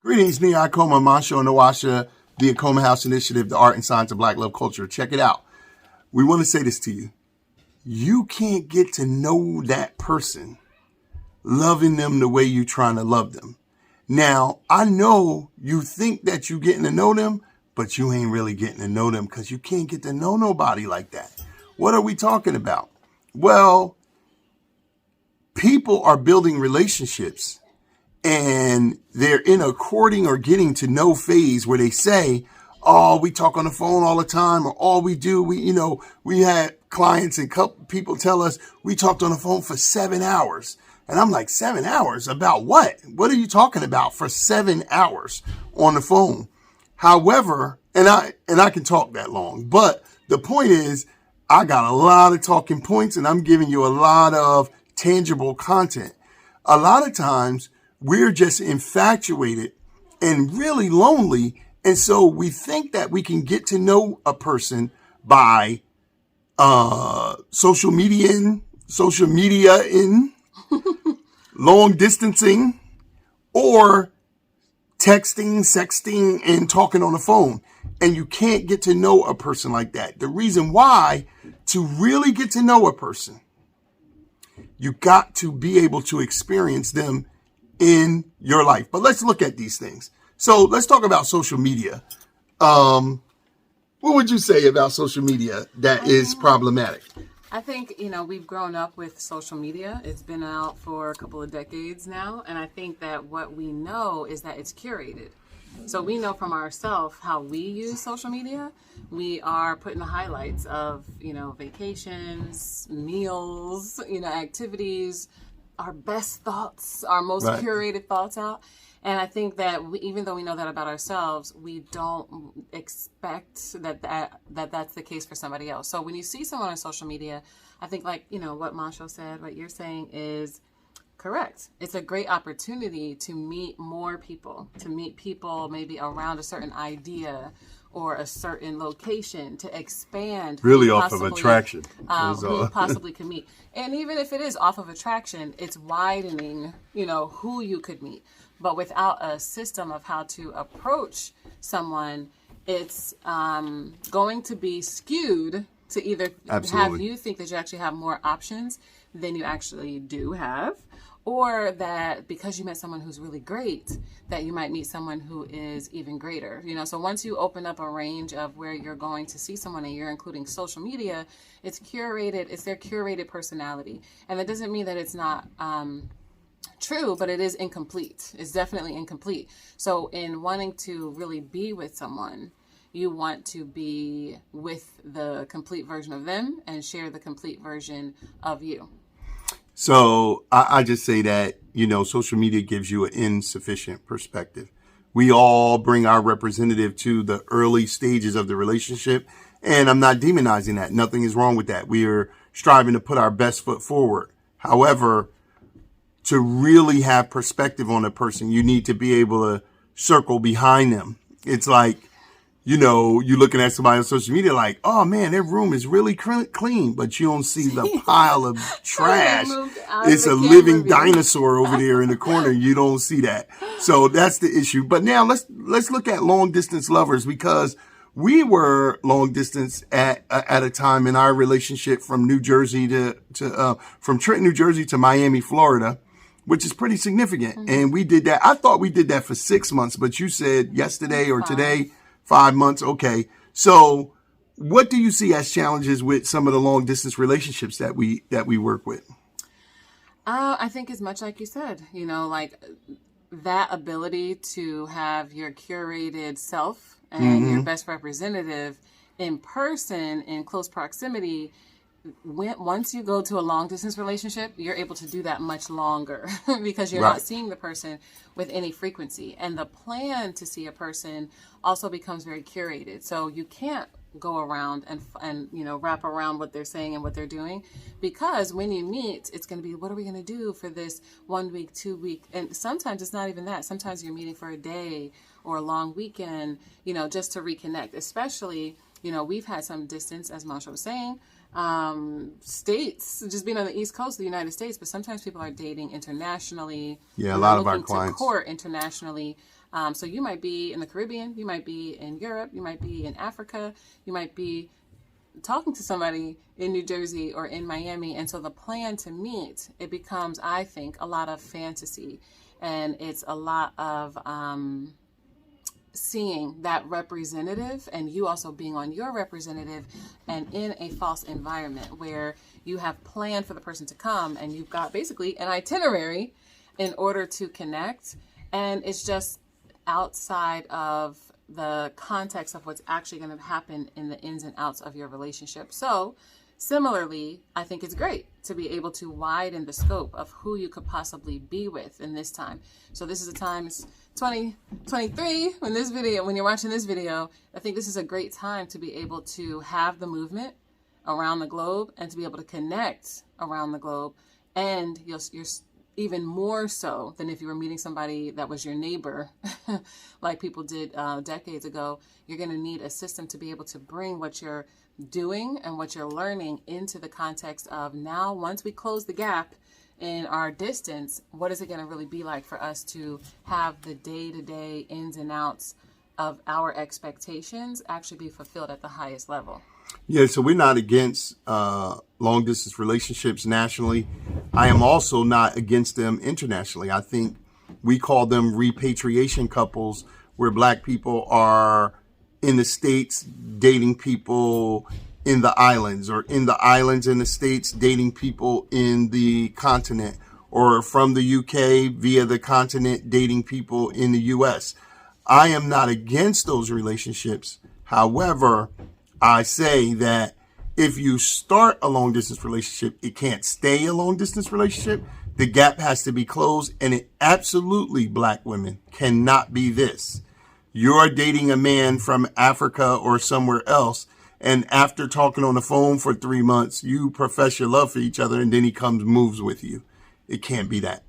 Greetings, me, Akoma, Masho, and Nawasha, the Akoma House Initiative, the Art and Science of Black Love Culture. Check it out. We want to say this to you. You can't get to know that person loving them the way you're trying to love them. Now, I know you think that you're getting to know them, but you ain't really getting to know them because you can't get to know nobody like that. What are we talking about? Well, people are building relationships and they're in a courting or getting to know phase where they say, oh, we talk on the phone all the time, or all we do, we had clients and couple people tell us we talked on the phone for 7 hours. And I'm like, 7 hours? About what? What are you talking about for 7 hours on the phone? However, and I can talk that long, but the point is I got a lot of talking points and I'm giving you a lot of tangible content. A lot of times we're just infatuated and really lonely. And so we think that we can get to know a person by social media in long distancing or texting, sexting, and talking on the phone. And you can't get to know a person like that. The reason why, to really get to know a person, you got to be able to experience them in your life. But let's look at these things. So let's talk about social media. What would you say about social media that is problematic? I think, we've grown up with social media. It's been out for a couple of decades now. And I think that what we know is that it's curated. So we know from ourselves how we use social media. We are putting the highlights of, vacations, meals, activities, our best thoughts, our most curated thoughts out. And I think that even though we know that about ourselves, we don't expect that's the case for somebody else. So when you see someone on social media, I think what Masho said, what you're saying is correct. It's a great opportunity to meet more people, maybe around a certain idea or a certain location, to expand. Really off of attraction. Who you possibly can meet. And even if it is off of attraction, it's widening, who you could meet. But without a system of how to approach someone, it's going to be skewed to either have you think that you actually have more options than you actually do have, or that because you met someone who's really great, that you might meet someone who is even greater. So once you open up a range of where you're going to see someone and you're including social media, it's curated, it's their curated personality. And that doesn't mean that it's not true, but it is incomplete. It's definitely incomplete. So in wanting to really be with someone, you want to be with the complete version of them and share the complete version of you. So I just say that, social media gives you an insufficient perspective. We all bring our representative to the early stages of the relationship, and I'm not demonizing that. Nothing is wrong with that. We are striving to put our best foot forward. However, to really have perspective on a person, you need to be able to circle behind them. It's like, you're looking at somebody on social media like, oh man, their room is really clean, but you don't see the pile of trash. It's a living dinosaur over there in the corner. You don't see that. So that's the issue. But now let's look at long distance lovers, because we were long distance at a time in our relationship from New Jersey from Trenton, New Jersey to Miami, Florida, which is pretty significant. Mm-hmm. And we did that. I thought we did that for 6 months, but you said yesterday or today, 5 months. Okay. So what do you see as challenges with some of the long distance relationships that we work with? I think as much like you said, that ability to have your curated self and your best representative in person, in close proximity. Once you go to a long distance relationship, you're able to do that much longer because you're not seeing the person with any frequency. And the plan to see a person also becomes very curated. So you can't go around and wrap around what they're saying and what they're doing, because when you meet, it's going to be, what are we going to do for this 1 week, 2 week? And sometimes it's not even that. Sometimes you're meeting for a day or a long weekend, just to reconnect. Especially, we've had some distance, as Masha was saying, states, just being on the East Coast of the United States, but sometimes people are dating internationally. Yeah, a lot of our clients to court internationally. So you might be in the Caribbean, you might be in Europe, you might be in Africa, you might be talking to somebody in New Jersey or in Miami. And so the plan to meet, it becomes, I think, a lot of fantasy. And it's a lot of seeing that representative and you also being on your representative and in a false environment where you have planned for the person to come and you've got basically an itinerary in order to connect. And it's just outside of the context of what's actually going to happen in the ins and outs of your relationship. So similarly, I think it's great to be able to widen the scope of who you could possibly be with in this time. So this is a time, it's 2023, when you're watching this video, I think this is a great time to be able to have the movement around the globe and to be able to connect around the globe. And you're even more so than if you were meeting somebody that was your neighbor, like people did decades ago. You're going to need a system to be able to bring what you're doing and what you're learning into the context of now, once we close the gap in our distance, what is it going to really be like for us to have the day-to-day ins and outs of our expectations actually be fulfilled at the highest level? Yeah, so we're not against long distance relationships nationally. I am also not against them internationally. I think we call them repatriation couples, where Black people are in the States dating people in the islands, or in the islands in the States dating people in the continent, or from the UK via the continent dating people in the US. I am not against those relationships. However, I say that if you start a long distance relationship, it can't stay a long distance relationship. The gap has to be closed, and it absolutely, Black women, cannot be this. You're dating a man from Africa or somewhere else, and after talking on the phone for 3 months, you profess your love for each other, and then he comes, moves with you. It can't be that.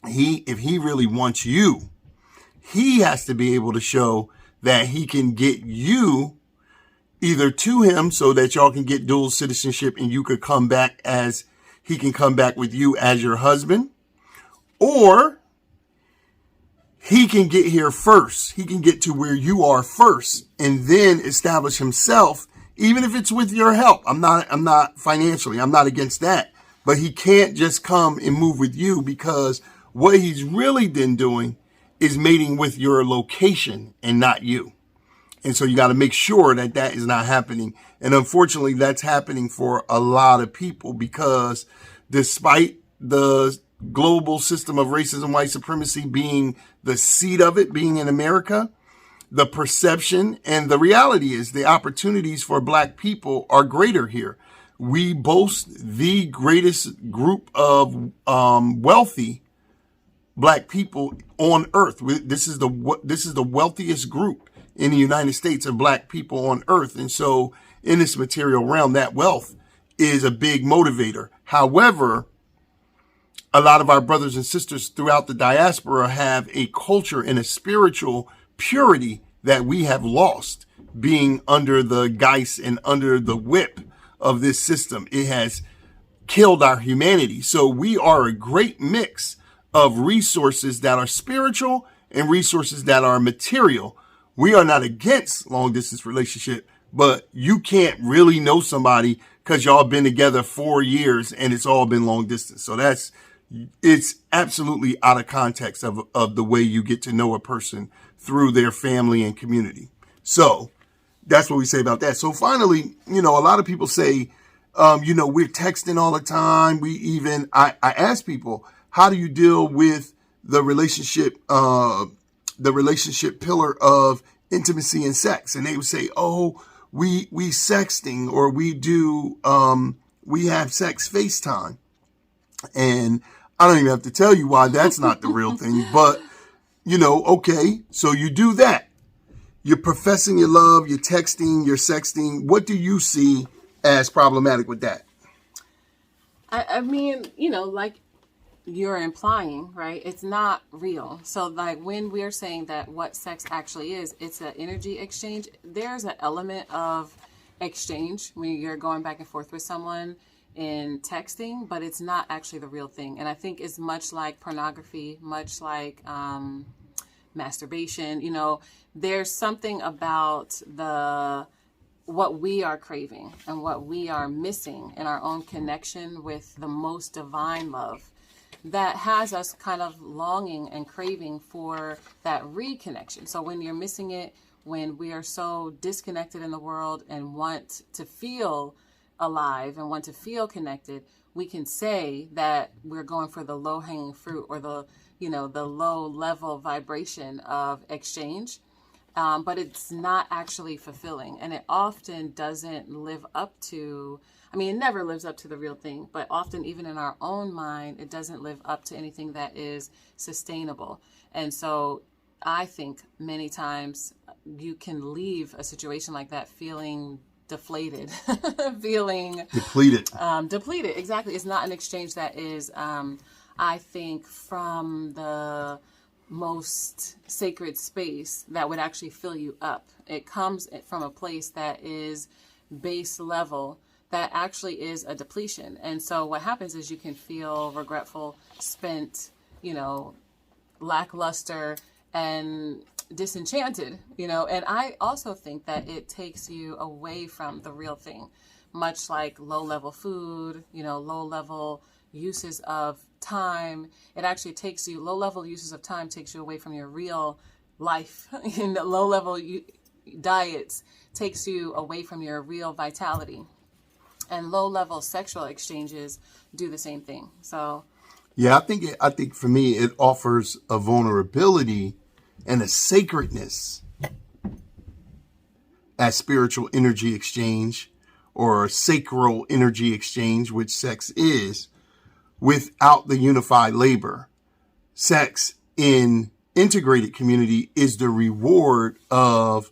If he really wants you, he has to be able to show that he can get you either to him so that y'all can get dual citizenship and you could come back as, he can come back with you as your husband, or he can get here first. He can get to where you are first and then establish himself, even if it's with your help. I'm not financially, I'm not against that, but he can't just come and move with you, because what he's really been doing is mating with your location and not you. And so you got to make sure that that is not happening. And unfortunately, that's happening for a lot of people, because despite the global system of racism, white supremacy being the seat of it, being in America, the perception and the reality is the opportunities for Black people are greater here. We boast the greatest group of wealthy Black people on earth. This is the wealthiest group in the United States of Black people on earth. And so in this material realm, that wealth is a big motivator. However, a lot of our brothers and sisters throughout the diaspora have a culture and a spiritual purity that we have lost, being under the guise and under the whip of this system. It has killed our humanity. So we are a great mix of resources that are spiritual and resources that are material. We are not against long distance relationship, but you can't really know somebody because y'all been together 4 years and it's all been long distance. So it's absolutely out of context of the way you get to know a person through their family and community. So that's what we say about that. So finally, a lot of people say, we're texting all the time. I ask people, how do you deal with the relationship pillar of intimacy and sex? And they would say, we sexting, or we have sex FaceTime. And I don't even have to tell you why that's not the real thing, but okay, so you do that. You're professing your love, you're texting, you're sexting. What do you see as problematic with that? I mean, like you're implying, right? It's not real. So like when we're saying that what sex actually is, it's an energy exchange. There's an element of exchange when you're going back and forth with someone in texting, but it's not actually the real thing. And I think it's much like pornography, much like masturbation. There's something about what we are craving and what we are missing in our own connection with the most divine love that has us kind of longing and craving for that reconnection. So when you're missing it, when we are so disconnected in the world and want to feel alive and want to feel connected, we can say that we're going for the low hanging fruit or the low level vibration of exchange. But it's not actually fulfilling. And it often doesn't live up to, it never lives up to the real thing, but often even in our own mind, it doesn't live up to anything that is sustainable. And so I think many times you can leave a situation like that feeling deflated, feeling depleted. Exactly. It's not an exchange that is, I think, from the most sacred space that would actually fill you up. It comes from a place that is base level, that actually is a depletion. And so what happens is you can feel regretful, spent, lackluster, and disenchanted, and I also think that it takes you away from the real thing, much like low level food, low level uses of time. It actually takes you, low level uses of time takes you away from your real life. And low level diets takes you away from your real vitality. And low level sexual exchanges do the same thing. So yeah, I think for me, it offers a vulnerability and a sacredness as spiritual energy exchange or sacral energy exchange, which sex is, without the unified labor. Sex in integrated community is the reward of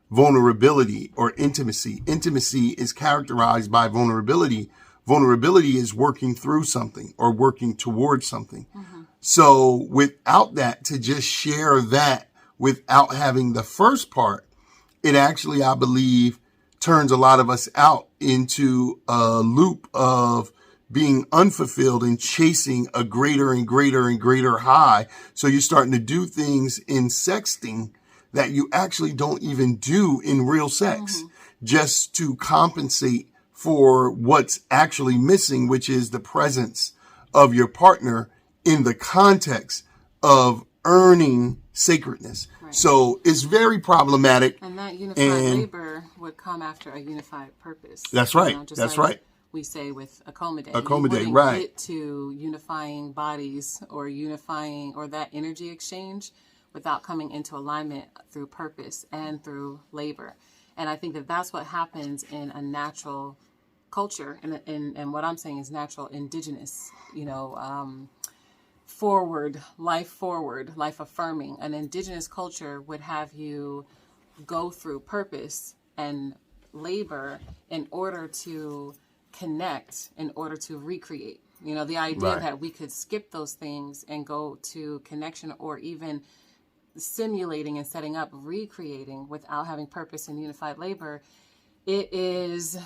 vulnerability or intimacy. Intimacy is characterized by vulnerability. Vulnerability is working through something or working towards something. Mm-hmm. So without that, to just share that without having the first part, it actually, I believe, turns a lot of us out into a loop of being unfulfilled and chasing a greater and greater and greater high. So you're starting to do things in sexting that you actually don't even do in real sex, just to compensate for what's actually missing, which is the presence of your partner in the context of earning sacredness. Right. So it's very problematic. And that unified labor would come after a unified purpose. That's right. That's right. We say with accommodate. Accommodate, right. Get to unifying bodies or unifying or that energy exchange without coming into alignment through purpose and through labor. And I think that that's what happens in a natural culture. And what I'm saying is natural, indigenous, forward, life affirming. An indigenous culture would have you go through purpose and labor in order to connect, in order to recreate. The idea that we could skip those things and go to connection or even simulating and setting up, recreating without having purpose and unified labor, it is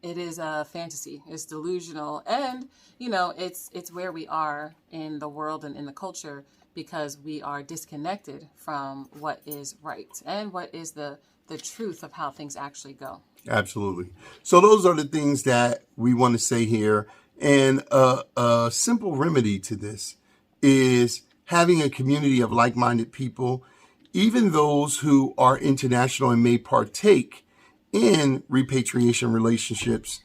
a fantasy. It's delusional. And, it's where we are in the world and in the culture because we are disconnected from what is right and what is the truth of how things actually go. Absolutely. So those are the things that we want to say here. And a simple remedy to this is having a community of like-minded people, even those who are international and may partake in repatriation relationships.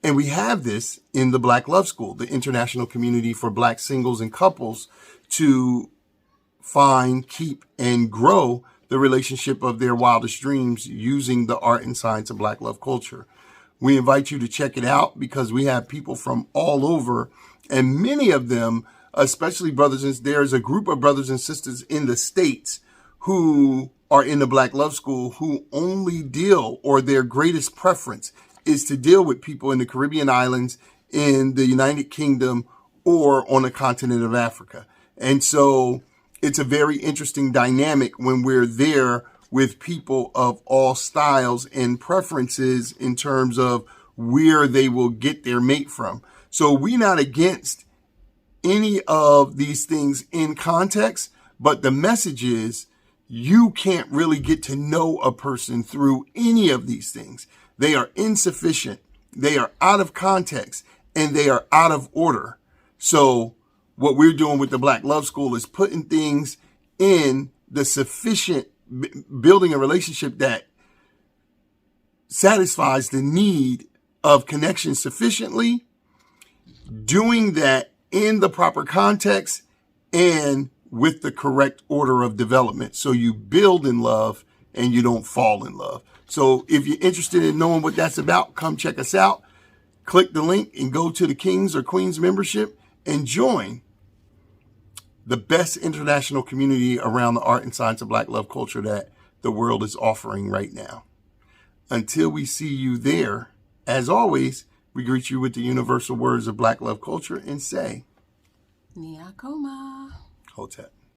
And we have this in the Black Love School, the international community for Black singles and couples to find, keep, and grow the relationship of their wildest dreams using the art and science of Black love culture. We invite you to check it out because we have people from all over, and many of them, especially there's a group of brothers and sisters in the States who are in the Black Love School who only deal, or their greatest preference is to deal with people in the Caribbean islands, in the United Kingdom, or on the continent of Africa. And so it's a very interesting dynamic when we're there with people of all styles and preferences in terms of where they will get their mate from. So we're not against any of these things in context, But the message is you can't really get to know a person through any of these things. They are insufficient. They are out of context and they are out of order. So what we're doing with the Black Love School is putting things in the sufficient, building a relationship that satisfies the need of connection sufficiently, doing that in the proper context and with the correct order of development. So you build in love and you don't fall in love. So if you're interested in knowing what that's about, come check us out. Click the link and go to the Kings or Queens membership and join the best international community around the art and science of Black love culture that the world is offering right now. Until we see you there, as always, we greet you with the universal words of Black love culture and say, Nyakoma. Hotep.